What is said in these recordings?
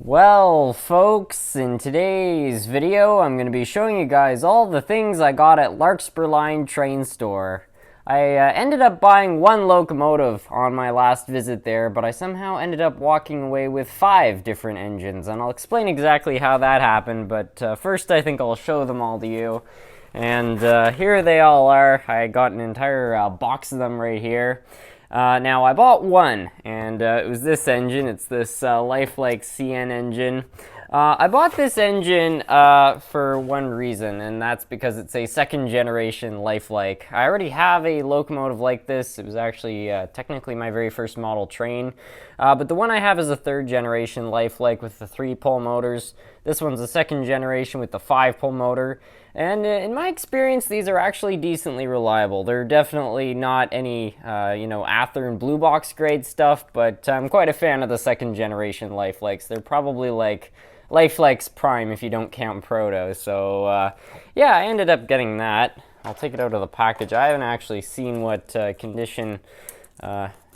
Well, folks, in today's video, I'm going to be showing you guys all the things I got at Larkspur Line Train Store. I ended up buying one locomotive on my last visit there, but I somehow ended up walking away with 5 different engines, and I'll explain exactly how that happened, but first I think I'll show them all to you. And here they all are. I got an entire box of them right here. Now, I bought one, and it was this engine. It's this Life-Like CN engine. I bought this engine for one reason, and that's because it's a second generation Life-Like. I already have a locomotive like this. It was actually technically my very first model train. But the one I have is a third generation Life-Like with the 3-pole motors. This one's a second generation with the 5-pole motor. And in my experience, these are actually decently reliable. They're definitely not any, Ather and Blue Box grade stuff, but I'm quite a fan of the second generation Life-Likes. They're probably like Life-Likes Prime if you don't count Proto. So, yeah, I ended up getting that. I'll take it out of the package. I haven't actually seen what condition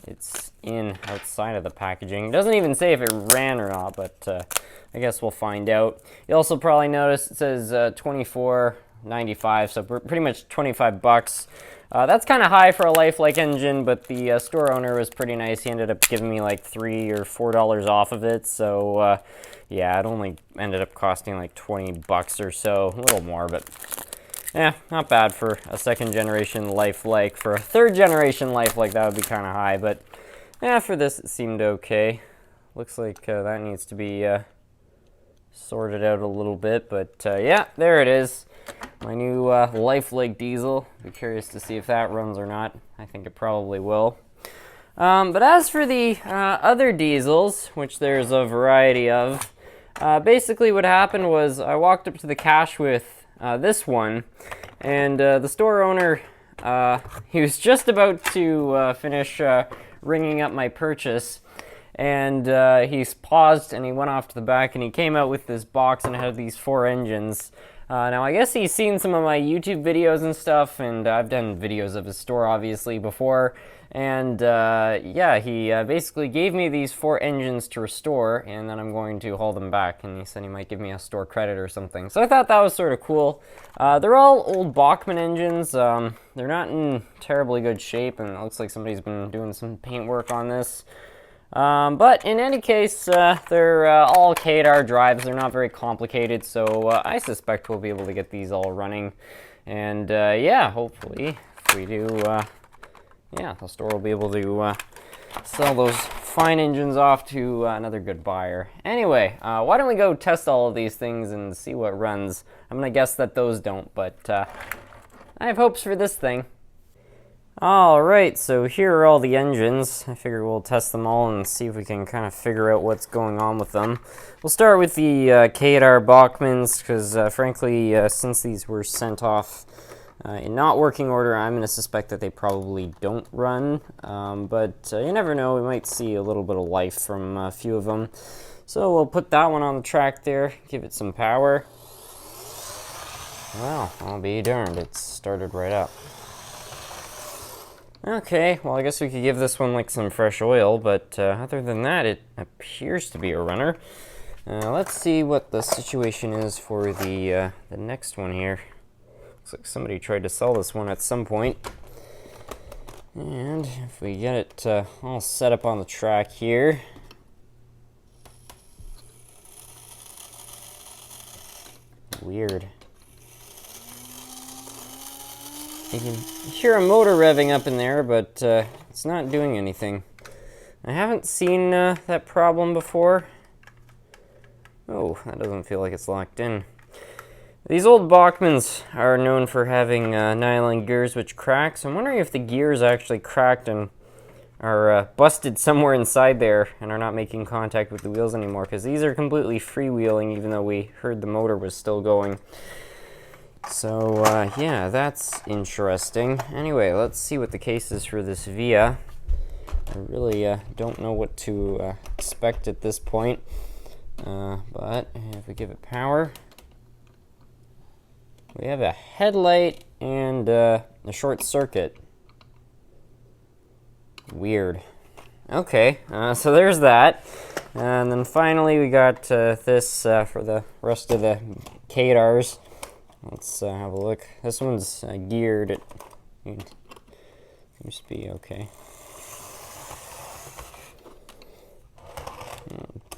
it's in outside of the packaging. It doesn't even say if it ran or not, but I guess we'll find out. You also probably notice it says $24.95, so pretty much 25 bucks. That's kind of high for a Life-Like engine, but the store owner was pretty nice. He ended up giving me like $3 or $4 off of it, so yeah, it only ended up costing like 20 bucks or so, a little more, but yeah, not bad for a second generation Life-Like. For a third generation Life-Like, that would be kind of high, but yeah, for this it seemed okay. Looks like that needs to be sorted out a little bit, but yeah, there it is. My new Life-Like diesel. Be curious to see if that runs or not. I think it probably will. But as for the other diesels, which there's a variety of, basically what happened was I walked up to the cash with this one, and the store owner, he was just about to finish ringing up my purchase, and he's paused and he went off to the back and he came out with this box and it had these 4 engines. Now, I guess he's seen some of my YouTube videos and stuff, and I've done videos of his store obviously before, and yeah, he basically gave me these 4 engines to restore, and then I'm going to haul them back, and he said he might give me a store credit or something. So I thought that was sort of cool. They're all old Bachmann engines. They're not in terribly good shape, and it looks like somebody's been doing some paint work on this. But in any case, they're all Kadar drives. They're not very complicated, so I suspect we'll be able to get these all running. And yeah, hopefully, if we do, yeah, the store will be able to sell those fine engines off to another good buyer. Anyway, why don't we go test all of these things and see what runs? I'm going to guess that those don't, but I have hopes for this thing. Alright, so here are all the engines. I figure we'll test them all and see if we can kind of figure out what's going on with them. We'll start with the Kadar Bachmanns, because frankly, since these were sent off in not working order, I'm going to suspect that they probably don't run. But you never know, we might see a little bit of life from a few of them. So we'll put that one on the track there, give it some power. Well, I'll be darned, it started right up. Okay, well, I guess we could give this one like some fresh oil, but other than that, it appears to be a runner. Let's see what the situation is for the next one here. Looks like somebody tried to sell this one at some point. And if we get it all set up on the track here. Weird. You can hear a motor revving up in there, but it's not doing anything. I haven't seen that problem before. Oh, that doesn't feel like it's locked in. These old Bachmanns are known for having nylon gears which crack, so I'm wondering if the gears actually cracked and are busted somewhere inside there and are not making contact with the wheels anymore, because these are completely freewheeling even though we heard the motor was still going. So, yeah, that's interesting. Anyway, let's see what the case is for this Via. I really don't know what to expect at this point. But if we give it power, we have a headlight and a short circuit. Weird. Okay, so there's that. And then finally we got this for the rest of the Kadars. Let's have a look. This one's geared. It seems to be okay.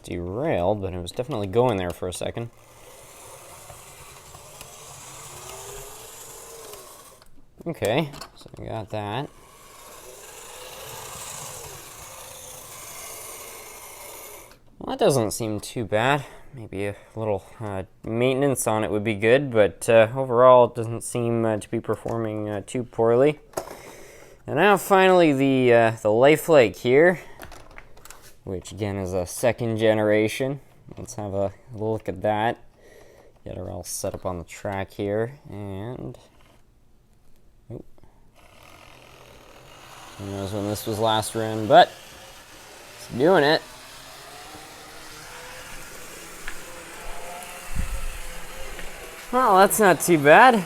Derailed, but it was definitely going there for a second. Okay, so we got that. Well, that doesn't seem too bad. Maybe a little maintenance on it would be good, but overall it doesn't seem to be performing too poorly. And now finally the Life-Like here, which again is a second generation. Let's have a look at that. Get her all set up on the track here, and who knows when this was last run, but it's doing it. Well, that's not too bad.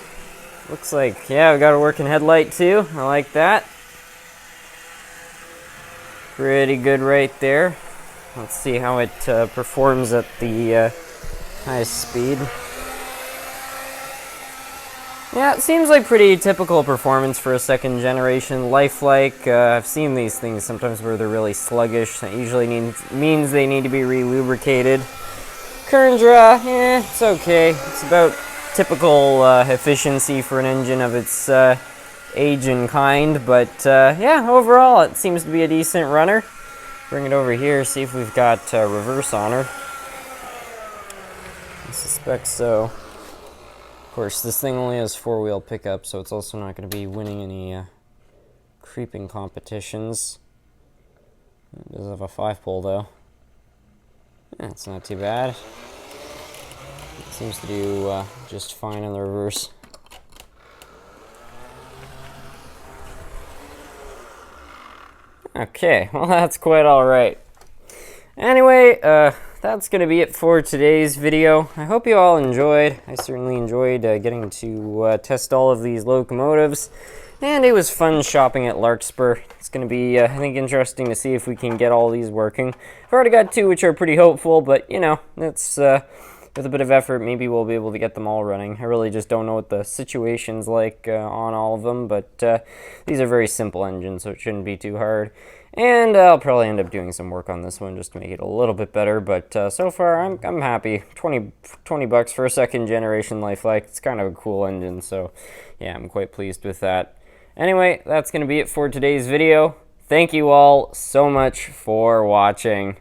Looks like, yeah, we got a working headlight too. I like that. Pretty good right there. Let's see how it performs at the highest speed. Yeah, it seems like pretty typical performance for a second generation Life-Like. I've seen these things sometimes where they're really sluggish. That usually means they need to be re-lubricated. Current draw, it's okay. It's about typical efficiency for an engine of its age and kind, but yeah, overall it seems to be a decent runner. Bring it over here, see if we've got reverse on her. I suspect so. Of course, this thing only has four-wheel pickup, so it's also not going to be winning any creeping competitions. It does have a 5-pole though. Yeah, it's not too bad. It seems to do just fine in the reverse. Okay, well that's quite alright. Anyway, that's going to be it for today's video. I hope you all enjoyed. I certainly enjoyed getting to test all of these locomotives. And it was fun shopping at Larkspur. It's going to be, I think, interesting to see if we can get all these working. I've already got two which are pretty hopeful, but, you know, it's, with a bit of effort, maybe we'll be able to get them all running. I really just don't know what the situation's like on all of them, but these are very simple engines, so it shouldn't be too hard. And I'll probably end up doing some work on this one just to make it a little bit better, but so far I'm happy. 20 bucks for a second generation Life-Like. It's kind of a cool engine, so yeah, I'm quite pleased with that. Anyway, that's going to be it for today's video. Thank you all so much for watching.